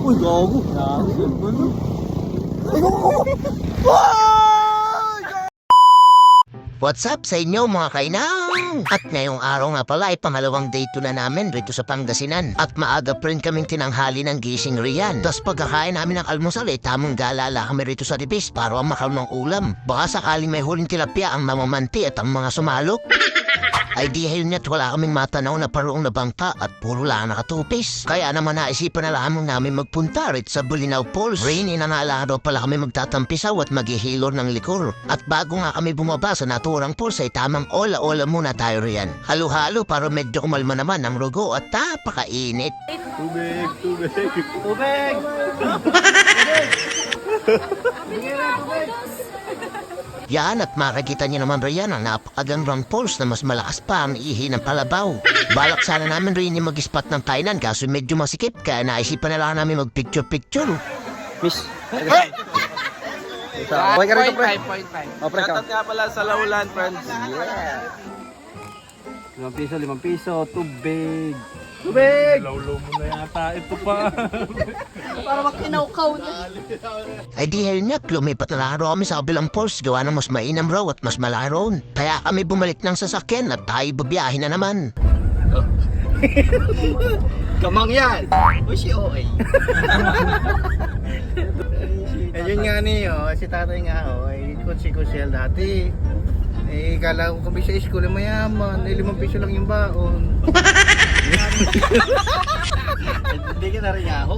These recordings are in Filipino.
Uy, gago. What's up sa inyo mga kainang? At ngayong araw nga pala ay pangalawang day to na namin rito sa Pangasinan. At maaga pa rin kaming tinanghali ng gising riyan. Tapos pagkakain namin ng almusal ay tamang galala kami rito sa Ribis para makaroon ng ulam. Baka sakaling may huling tilapia ang mamamanti at ang mga sumalok. Ay di hayun niya't wala kaming matanaw na paroong na bangka at puro lang nakatupis. Kaya naman naisipan na lamang namin magpunta rin sa Bulinaw Falls. Rainy na naalala pala kami magtatampisaw at maghihilor ng likor. At bago nga kami bumaba sa naturang falls ay tamang ola-ola muna tayo riyan. Halo-halo para medyo kumalma naman ang rugo at napakainit. Tubig, tubig. Tubig! Yan at makikita niyo naman riyan ang napakagandang falls na mas malakas pa ang ihi ng palabaw. Balak sana namin rin yung mag-spot ng kainan kaso medyo masikip kaya naisipan na lang namin mag-picture-picture. Miss. Okay ka rito, pre. 5.5. Oh, pre, ka. Shoutout nga pala sa Laulan, friends. Yeah. 5 piso, tubig. Tubig! Lawlaw mo na yata ito pa. Para makinaukaw na. Ay di hayun nga, lumipat na laro kami sa kabilang falls gawa ng mas mainam raw at mas malaron. Kaya kami bumalik ng sasakyan at tayo babiyahin na naman. Kamang yan! O si OA. Ayun nga niyo, si tatay nga ay kutsi-kutsel dati. Eh, kala ko kami sa school mayaman, 5 piso lang yung baon. Hindi ka na rin ako.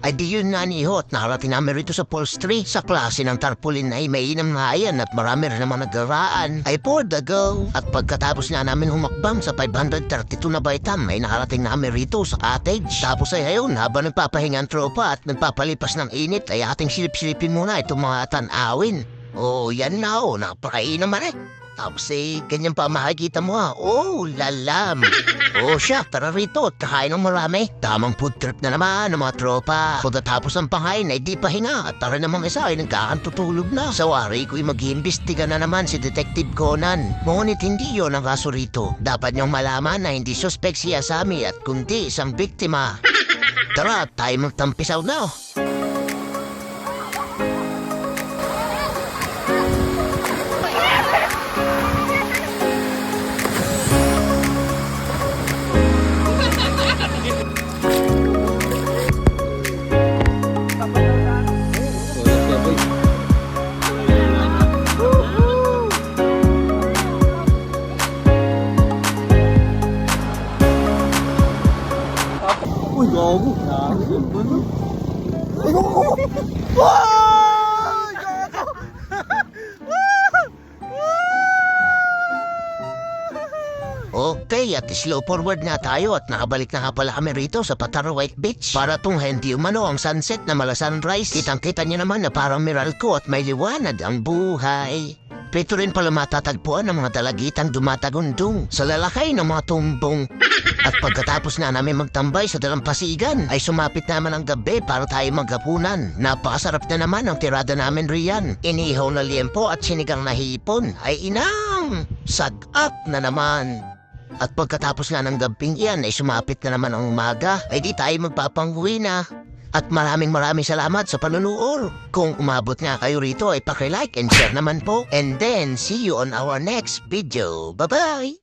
Ay di yun nga niho at nakarating namin rito sa Falls 3 sa klase ng tarpaulin ay mainam na ayan at marami rin naman nagaraan ay for the go. At pagkatapos nga namin humakbang sa 532 na baitam ay nakarating namin rito sa cottage. Tapos ay ayun habang nagpapahinga ang tropa at nagpapalipas ng init ay ating silip-silipin muna itong mga tanawin. Oh yan na o, napakain naman eh. Tapos eh, ganyan pa makikita mo ha. Oh, lalam. Oh siya, tara rito, kakain ng marami. Tamang food trip na naman ng mga tropa. Pagkatapos ng panghain ay di pahinga. At tara namang isa ay nagkakantutulog na. Sa wari ko'y mag-iimbestiga na naman si Detective Conan. Ngunit hindi yun ang kaso rito. Dapat niyong malaman na hindi suspect si Asami at kundi isang biktima. Tara, tayo magtampisaw na. Uy, gago. Okay, at slow forward na tayo at nakabalik na nga pala kami rito sa Pataro White Beach. Para tong hindi umano ang sunset na mala sunrise. Kitang-kita niyo naman na parang Meralco at may liwanag ang buhay. Pito rin pala matatagpuan ng mga dalagitang dumatagundong sa lalakay ng mga tumbong. At pagkatapos na namin magtambay sa dalampasigan ay sumapit naman ang gabi para tayo maghapunan. Napakasarap na naman ang tirada namin riyan. Inihaw na liempo at sinigang na hipon ay inang sagap na naman. At pagkatapos nga ng gabing iyan ay sumapit na naman ang umaga ay di tayo magpapanghuwi na. At maraming salamat sa panunood. Kung umabot nga kayo rito ay paki-like and share naman po. And then see you on our next video. Bye-bye!